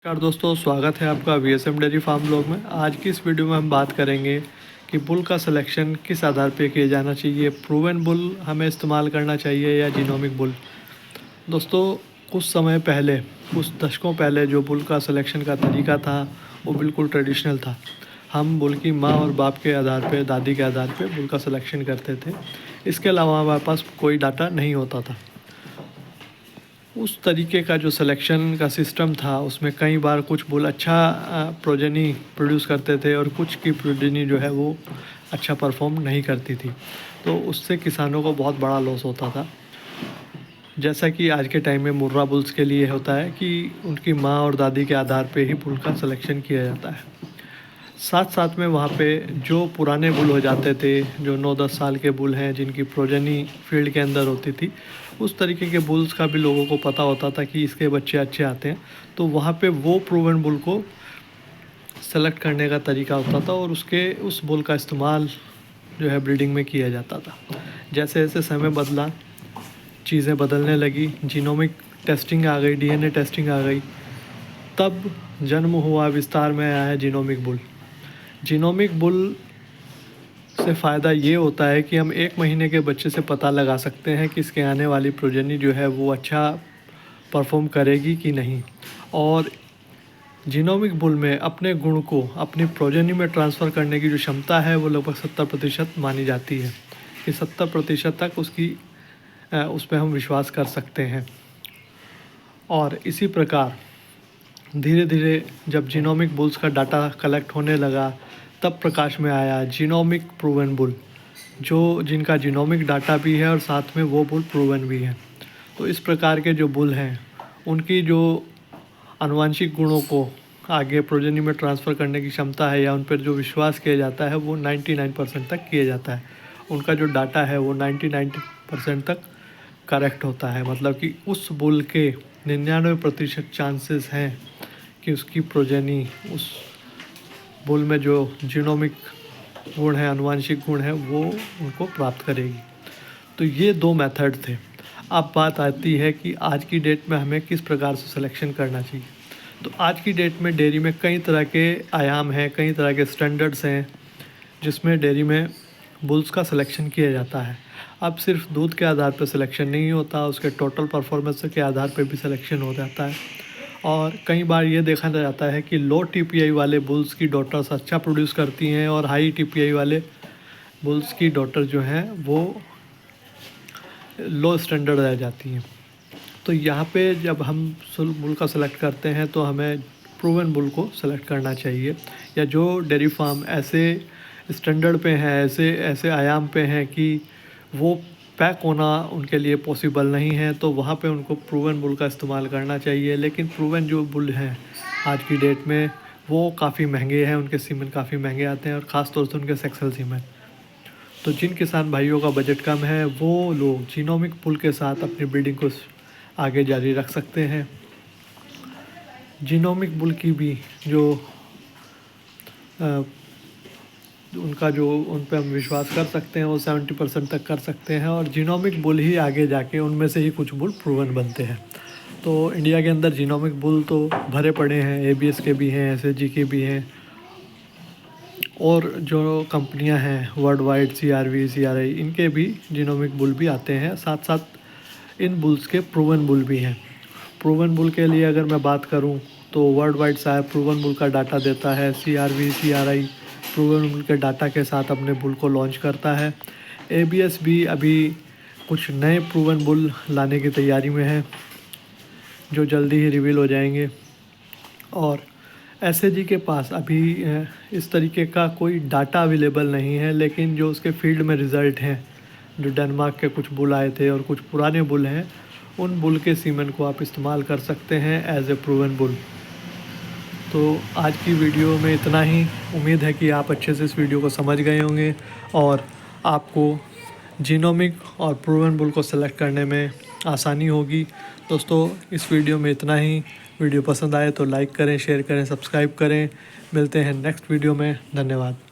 नमस्कार दोस्तों, स्वागत है आपका वीएसएम डेयरी फार्म ब्लॉग में। आज की इस वीडियो में हम बात करेंगे कि बुल का सिलेक्शन किस आधार पे किया जाना चाहिए। प्रूवन बुल हमें इस्तेमाल करना चाहिए या जीनोमिक बुल। दोस्तों, कुछ समय पहले, कुछ दशकों पहले जो बुल का सिलेक्शन का तरीका था वो बिल्कुल ट्रेडिशनल था। हम बुल की माँ और बाप के आधार पे, दादी के आधार पे बुल का सिलेक्शन करते थे। इसके अलावा हमारे पास कोई डाटा नहीं होता था। उस तरीके का जो सिलेक्शन का सिस्टम था उसमें कई बार कुछ बुल अच्छा प्रोजेनी प्रोड्यूस करते थे और कुछ की प्रोजेनी जो है वो अच्छा परफॉर्म नहीं करती थी, तो उससे किसानों को बहुत बड़ा लॉस होता था। जैसा कि आज के टाइम में मुर्रा बुल्स के लिए होता है कि उनकी माँ और दादी के आधार पे ही बुल का सिलेक्शन किया जाता है। साथ साथ में वहाँ पे जो पुराने बुल हो जाते थे, जो 9-10 साल के बुल हैं जिनकी प्रोजेनी फील्ड के अंदर होती थी, उस तरीके के बुल्स का भी लोगों को पता होता था कि इसके बच्चे अच्छे आते हैं, तो वहाँ पे वो प्रूवन बुल को सेलेक्ट करने का तरीका होता था और उस बुल का इस्तेमाल जो है ब्रीडिंग में किया जाता था। जैसे जैसे समय बदला, चीज़ें बदलने लगी, जीनोमिक टेस्टिंग आ गई, डीएनए टेस्टिंग आ गई, तब जन्म हुआ, विस्तार में आया है जीनोमिक बुल। जीनोमिक बुल से फ़ायदा ये होता है कि हम 1 महीने के बच्चे से पता लगा सकते हैं कि इसके आने वाली प्रोजेनी जो है वो अच्छा परफॉर्म करेगी कि नहीं। और जीनोमिक बुल में अपने गुण को अपनी प्रोजेनी में ट्रांसफ़र करने की जो क्षमता है वो लगभग 70% मानी जाती है कि 70% तक उस पर हम विश्वास कर सकते हैं। और इसी प्रकार धीरे धीरे जब जीनोमिक बुल्स का डाटा कलेक्ट होने लगा, तब प्रकाश में आया जीनोमिक प्रूवन बुल, जो जिनका जीनोमिक डाटा भी है और साथ में वो बुल प्रूवन भी है। तो इस प्रकार के जो बुल हैं उनकी जो आनुवंशिक गुणों को आगे प्रोजेनी में ट्रांसफ़र करने की क्षमता है या उन पर जो विश्वास किया जाता है वो 99% तक किया जाता है। उनका जो डाटा है वो 99% तक करेक्ट होता है, मतलब कि उस बुल के 99% चांसेस हैं कि उसकी प्रोजेनी उस बुल में जो जीनोमिक गुण है, आनुवंशिक गुण है, वो उनको प्राप्त करेगी। तो ये 2 मेथड थे। अब बात आती है कि आज की डेट में हमें किस प्रकार से सिलेक्शन करना चाहिए। तो आज की डेट में डेयरी में कई तरह के आयाम हैं, कई तरह के स्टैंडर्ड्स हैं जिसमें डेयरी में बुल्स का सिलेक्शन किया जाता है। अब सिर्फ दूध के आधार पर सिलेक्शन नहीं होता, उसके टोटल परफॉर्मेंस के आधार पर भी सिलेक्शन हो जाता है। और कई बार ये देखा जाता है कि लो टीपीआई वाले बुल्स की डॉटर्स अच्छा प्रोड्यूस करती हैं और हाई टीपीआई वाले बुल्स की डॉटर जो हैं वो लो स्टैंडर्ड रह जाती हैं। तो यहाँ पे जब हम बुल का सेलेक्ट करते हैं तो हमें प्रूवन बुल को सेलेक्ट करना चाहिए, या जो डेयरी फार्म ऐसे स्टैंडर्ड पे हैं, ऐसे ऐसे आयाम पे हैं कि वो पैक होना उनके लिए पॉसिबल नहीं है, तो वहाँ पे उनको प्रूवन बुल का इस्तेमाल करना चाहिए। लेकिन प्रूवन जो बुल हैं आज की डेट में वो काफ़ी महंगे हैं, उनके सीमेंट काफ़ी महंगे आते हैं और ख़ास तौर से उनके सेक्सल सीमेंट। तो जिन किसान भाइयों का बजट कम है वो लोग जीनोमिक बुल के साथ अपनी ब्रीडिंग को आगे जारी रख सकते हैं। जीनोमिक बुल की भी जो उनका जो उन पे हम विश्वास कर सकते हैं वो 70% तक कर सकते हैं, और जीनोमिक बुल ही आगे जाके उनमें से ही कुछ बुल प्रूवन बनते हैं। तो इंडिया के अंदर जीनोमिक बुल तो भरे पड़े हैं, एबीएस के भी हैं, एसएचजी के भी हैं, और जो कंपनियां हैं वर्ल्ड वाइड, सीआरवी, सीआरआई, इनके भी जीनोमिक बुल भी आते हैं। साथ साथ इन बुल्स के प्रूवन बुल भी हैं। प्रूवन बुल के लिए अगर मैं बात करूं तो वर्ल्ड वाइड शायद प्रूवन बुल का डाटा देता है, सीआरवी, सीआरआई प्रूवन बुल के डाटा के साथ अपने बुल को लॉन्च करता है। एबीएस भी अभी कुछ नए प्रूवन बुल लाने की तैयारी में है जो जल्दी ही रिवील हो जाएंगे। और एसएचजी के पास अभी इस तरीके का कोई डाटा अवेलेबल नहीं है, लेकिन जो उसके फील्ड में रिज़ल्ट हैं, जो डेनमार्क के कुछ बुल आए थे और कुछ पुराने बुल हैं, उन बुल के सीमेंट को आप इस्तेमाल कर सकते हैं एज ए प्रूवन बुल। तो आज की वीडियो में इतना ही। उम्मीद है कि आप अच्छे से इस वीडियो को समझ गए होंगे और आपको जीनोमिक और प्रूवन बुल को सेलेक्ट करने में आसानी होगी। दोस्तों, इस वीडियो में इतना ही। वीडियो पसंद आए तो लाइक करें, शेयर करें, सब्सक्राइब करें। मिलते हैं नेक्स्ट वीडियो में। धन्यवाद।